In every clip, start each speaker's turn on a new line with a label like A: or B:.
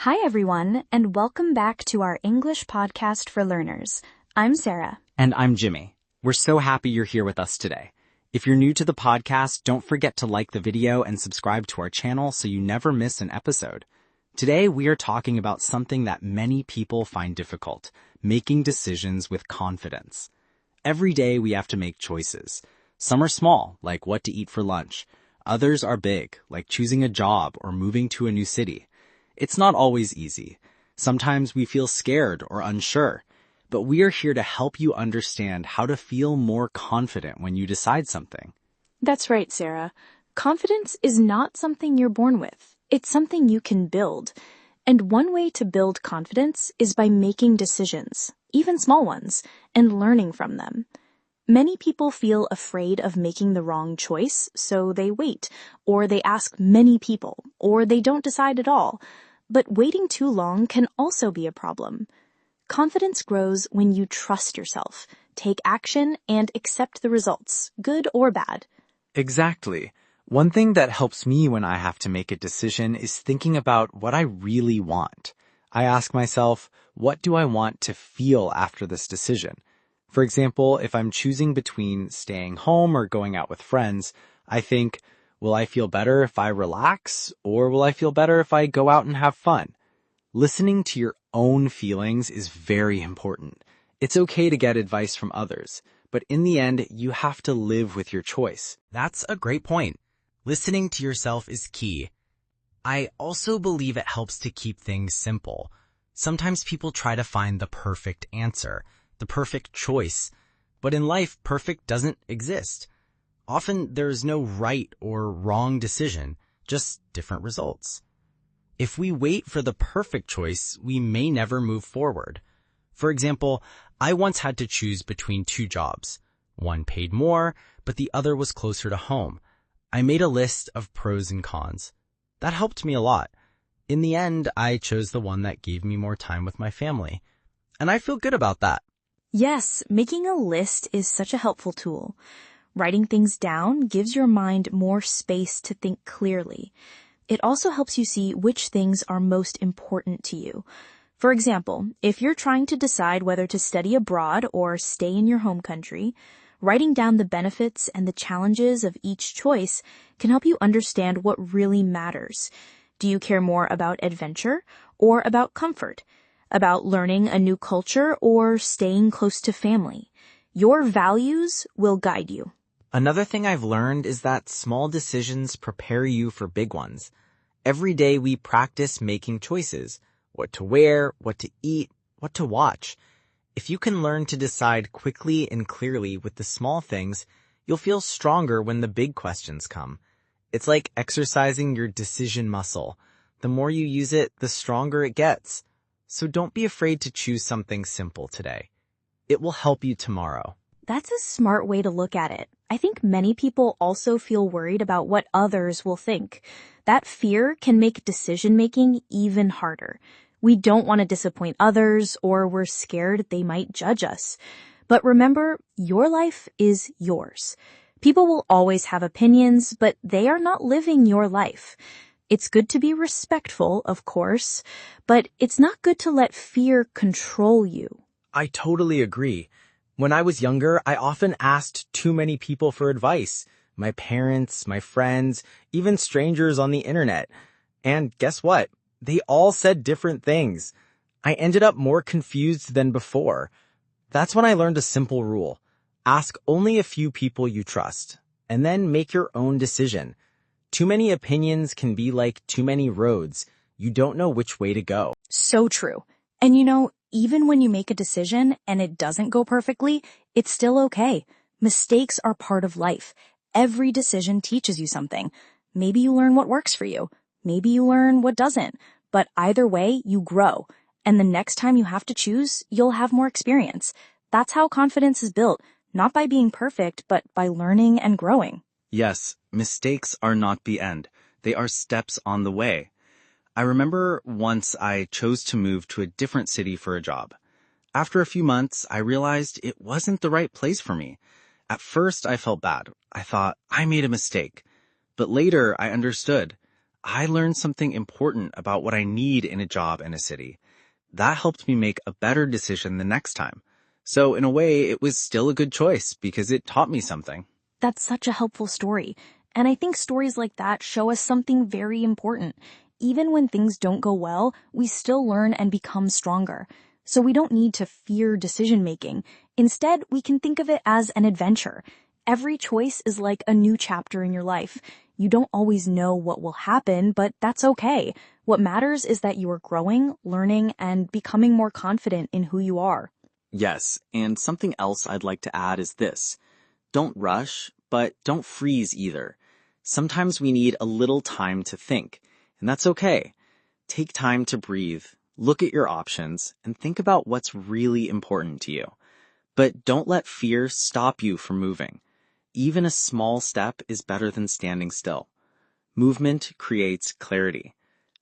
A: Hi, everyone, and welcome back to our English podcast for learners. I'm Sarah.
B: And I'm Jimmy. We're so happy you're here with us today. If you're new to the podcast, don't forget to like the video and subscribe to our channel so you never miss an episode. Today, we are talking about something that many people find difficult, making decisions with confidence. Every day, we have to make choices. Some are small, like what to eat for lunch. Others are big, like choosing a job or moving to a new city. It's not always easy. Sometimes we feel scared or unsure, but we are here to help you understand how to feel more confident when you decide something.
A: That's right, Sarah. Confidence is not something you're born with. It's something you can build. And one way to build confidence is by making decisions, even small ones, and learning from them. Many people feel afraid of making the wrong choice, so they wait, or they ask many people, or they don't decide at all. But waiting too long can also be a problem. Confidence grows when you trust yourself, take action, and accept the results, good or bad.
B: Exactly. One thing that helps me when I have to make a decision is thinking about what I really want. I ask myself, what do I want to feel after this decision? For example, if I'm choosing between staying home or going out with friends, I think, will I feel better if I relax, or will I feel better if I go out and have fun? Listening to your own feelings is very important. It's okay to get advice from others, but in the end, you have to live with your choice.
C: That's a great point. Listening to yourself is key. I also believe it helps to keep things simple. Sometimes people try to find the perfect answer, the perfect choice, but in life, perfect doesn't exist. Often there's no right or wrong decision, just different results. If we wait for the perfect choice, we may never move forward. For example, I once had to choose between two jobs. One paid more, but the other was closer to home. I made a list of pros and cons. That helped me a lot. In the end, I chose the one that gave me more time with my family. And I feel good about that.
A: Yes, making a list is such a helpful tool. Writing things down gives your mind more space to think clearly. It also helps you see which things are most important to you. For example, if you're trying to decide whether to study abroad or stay in your home country, writing down the benefits and the challenges of each choice can help you understand what really matters. Do you care more about adventure or about comfort? About learning a new culture or staying close to family? Your values will guide you.
C: Another thing I've learned is that small decisions prepare you for big ones. Every day we practice making choices. What to wear, what to eat, what to watch. If you can learn to decide quickly and clearly with the small things, you'll feel stronger when the big questions come. It's like exercising your decision muscle. The more you use it, the stronger it gets. So don't be afraid to choose something simple today. It will help you tomorrow.
A: That's a smart way to look at it. I think many people also feel worried about what others will think. That fear can make decision-making even harder. We don't want to disappoint others, or we're scared they might judge us. But remember, your life is yours. People will always have opinions, but they are not living your life. It's good to be respectful, of course, but it's not good to let fear control you.
C: I totally agree. When I was younger, I often asked too many people for advice. My parents, my friends, even strangers on the internet. And guess what? They all said different things. I ended up more confused than before. That's when I learned a simple rule. Ask only a few people you trust, and then make your own decision. Too many opinions can be like too many roads. You don't know which way to go.
A: So true. And even when you make a decision and it doesn't go perfectly, it's still okay. Mistakes are part of life. Every decision teaches you something. Maybe you learn what works for you. Maybe you learn what doesn't. But either way, you grow. And the next time you have to choose, you'll have more experience. That's how confidence is built, not by being perfect, but by learning and growing.
B: Yes, mistakes are not the end. They are steps on the way. I remember once I chose to move to a different city for a job. After a few months, I realized it wasn't the right place for me. At first, I felt bad. I thought, I made a mistake. But later, I understood. I learned something important about what I need in a job in a city. That helped me make a better decision the next time. So in a way, it was still a good choice because it taught me something.
A: That's such a helpful story. And I think stories like that show us something very important. Even when things don't go well, we still learn and become stronger. So we don't need to fear decision making. Instead, we can think of it as an adventure. Every choice is like a new chapter in your life. You don't always know what will happen, but that's okay. What matters is that you are growing, learning, and becoming more confident in who you are.
B: Yes, and something else I'd like to add is this. Don't rush, but don't freeze either. Sometimes we need a little time to think, and that's okay. Take time to breathe, look at your options, and think about what's really important to you. But don't let fear stop you from moving. Even a small step is better than standing still. Movement creates clarity.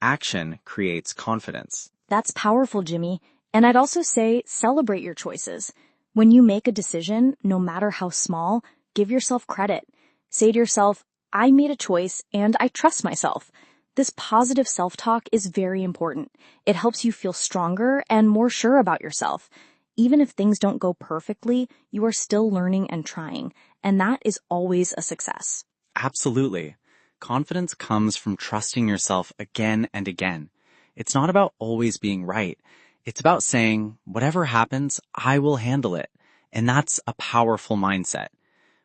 B: Action creates confidence.
A: That's powerful, Jimmy. And I'd also say celebrate your choices. When you make a decision, no matter how small, give yourself credit. Say to yourself, I made a choice and I trust myself. This positive self-talk is very important. It helps you feel stronger and more sure about yourself. Even if things don't go perfectly, you are still learning and trying, and that is always a success.
B: Absolutely. Confidence comes from trusting yourself again and again. It's not about always being right. It's about saying, whatever happens, I will handle it. And that's a powerful mindset.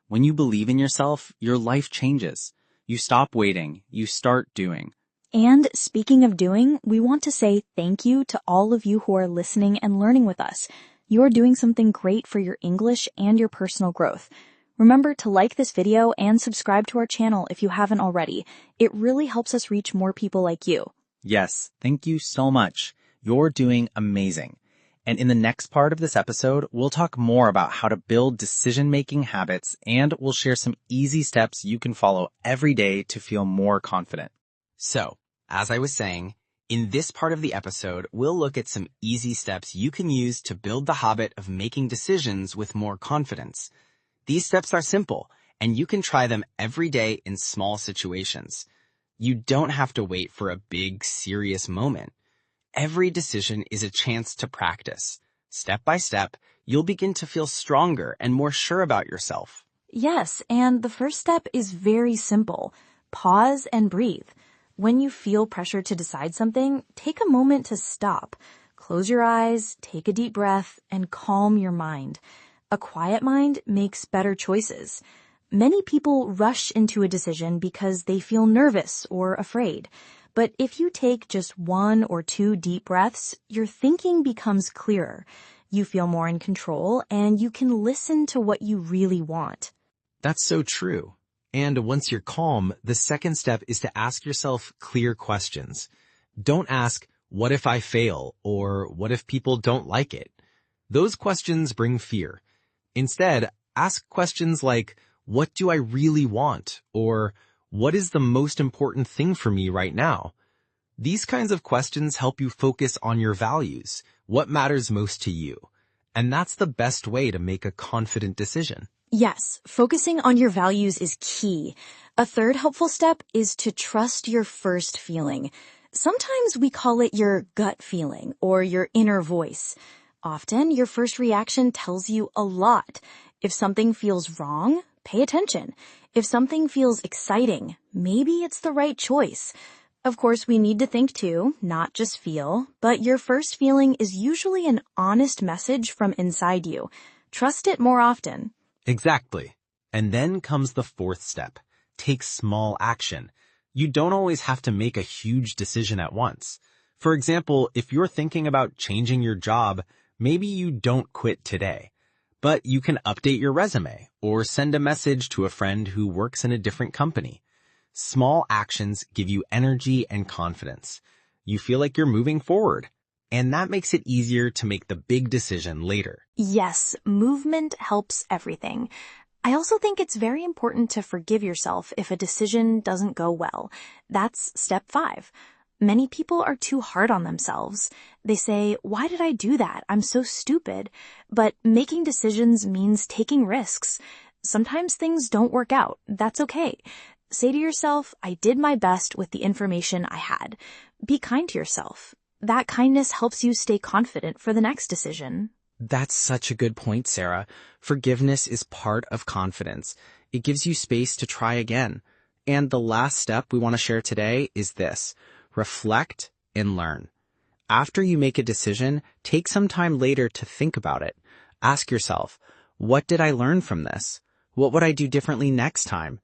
B: When you believe in yourself, your life changes. You stop waiting. You start doing.
A: And speaking of doing, we want to say thank you to all of you who are listening and learning with us. You are doing something great for your English and your personal growth. Remember to like this video and subscribe to our channel if you haven't already. It really helps us reach more people like you.
B: Yes, thank you so much. You're doing amazing. And in the next part of this episode, we'll talk more about how to build decision-making habits, and we'll share some easy steps you can follow every day to feel more confident.
C: So, as I was saying, in this part of the episode, we'll look at some easy steps you can use to build the habit of making decisions with more confidence. These steps are simple, and you can try them every day in small situations. You don't have to wait for a big, serious moment. Every decision is a chance to practice. Step by step, you'll begin to feel stronger and more sure about yourself.
A: Yes, and the first step is very simple. Pause and breathe. When you feel pressure to decide something, take a moment to stop. Close your eyes, take a deep breath, and calm your mind. A quiet mind makes better choices. Many people rush into a decision because they feel nervous or afraid. But if you take just 1 or 2 deep breaths, your thinking becomes clearer. You feel more in control, and you can listen to what you really want.
C: That's so true. And once you're calm, the second step is to ask yourself clear questions. Don't ask, what if I fail? Or what if people don't like it? Those questions bring fear. Instead, ask questions like, what do I really want? Or what is the most important thing for me right now? These kinds of questions help you focus on your values, what matters most to you. And that's the best way to make a confident decision.
A: Yes, focusing on your values is key. A third helpful step is to trust your first feeling. Sometimes we call it your gut feeling or your inner voice. Often, your first reaction tells you a lot. If something feels wrong, pay attention. If something feels exciting, maybe it's the right choice. Of course, we need to think too, not just feel, but your first feeling is usually an honest message from inside you. Trust it more often.
C: Exactly. And then comes the fourth step. Take small action. You don't always have to make a huge decision at once. For example, if you're thinking about changing your job, maybe you don't quit today. But you can update your resume or send a message to a friend who works in a different company. Small actions give you energy and confidence. You feel like you're moving forward. And that makes it easier to make the big decision later.
A: Yes, movement helps everything. I also think it's very important to forgive yourself if a decision doesn't go well. That's step 5. Many people are too hard on themselves. They say, why did I do that? I'm so stupid. But making decisions means taking risks. Sometimes things don't work out. That's okay. Say to yourself, I did my best with the information I had. Be kind to yourself. That kindness helps you stay confident for the next decision.
B: That's such a good point, Sarah. Forgiveness is part of confidence. It gives you space to try again. And the last step we want to share today is this: reflect and learn. After you make a decision, take some time later to think about it. Ask yourself, what did I learn from this? What would I do differently next time?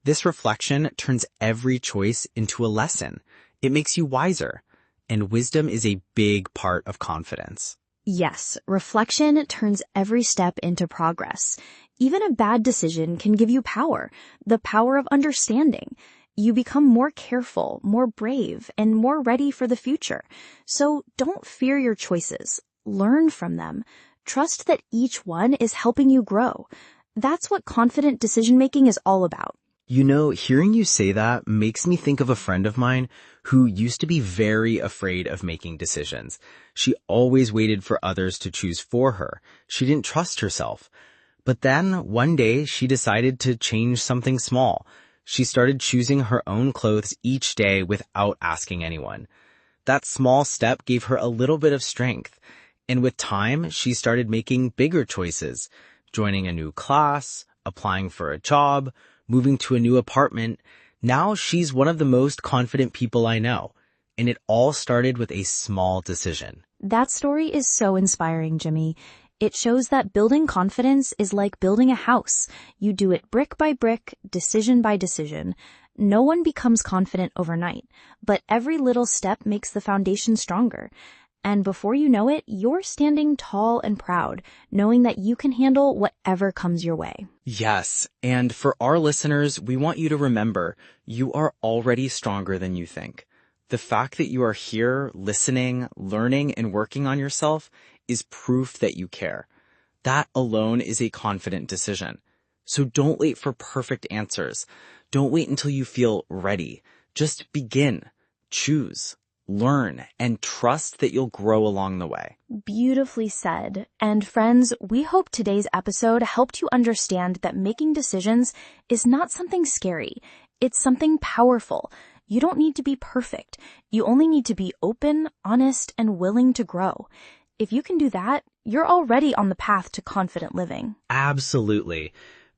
B: This reflection turns every choice into a lesson. It makes you wiser. And wisdom is a big part of confidence.
A: Yes, reflection turns every step into progress. Even a bad decision can give you power, the power of understanding. You become more careful, more brave, and more ready for the future. So don't fear your choices. Learn from them. Trust that each one is helping you grow. That's what confident decision-making is all about.
B: You know, hearing you say that makes me think of a friend of mine who used to be very afraid of making decisions. She always waited for others to choose for her. She didn't trust herself. But then one day she decided to change something small. She started choosing her own clothes each day without asking anyone. That small step gave her a little bit of strength. And with time, she started making bigger choices, joining a new class, applying for a job, moving to a new apartment. Now she's one of the most confident people I know. And it all started with a small decision.
A: That story is so inspiring, Jimmy. It shows that building confidence is like building a house. You do it brick by brick, decision by decision. No one becomes confident overnight, but every little step makes the foundation stronger. And before you know it, you're standing tall and proud, knowing that you can handle whatever comes your way.
B: Yes, and for our listeners, we want you to remember, you are already stronger than you think. The fact that you are here, listening, learning, and working on yourself is proof that you care. That alone is a confident decision. So don't wait for perfect answers. Don't wait until you feel ready. Just begin, choose, learn, and trust that you'll grow along the way.
A: Beautifully said. And friends, we hope today's episode helped you understand that making decisions is not something scary. It's something powerful. You don't need to be perfect. You only need to be open, honest, and willing to grow. If you can do that, you're already on the path to confident living.
B: Absolutely.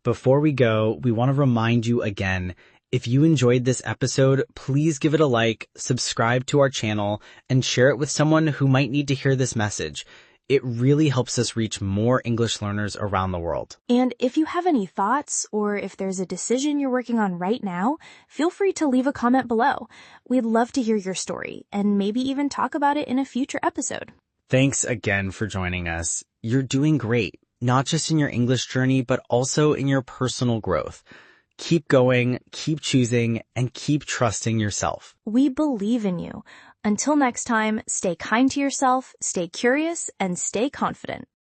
B: Before we go, we want to remind you again, if you enjoyed this episode, please give it a like, subscribe to our channel, and share it with someone who might need to hear this message. It really helps us reach more English learners around the world.
A: And if you have any thoughts, or if there's a decision you're working on right now, feel free to leave a comment below. We'd love to hear your story, and maybe even talk about it in a future episode.
B: Thanks again for joining us. You're doing great, not just in your English journey, but also in your personal growth. Keep going, keep choosing, and keep trusting yourself.
A: We believe in you. Until next time, stay kind to yourself, stay curious, and stay confident.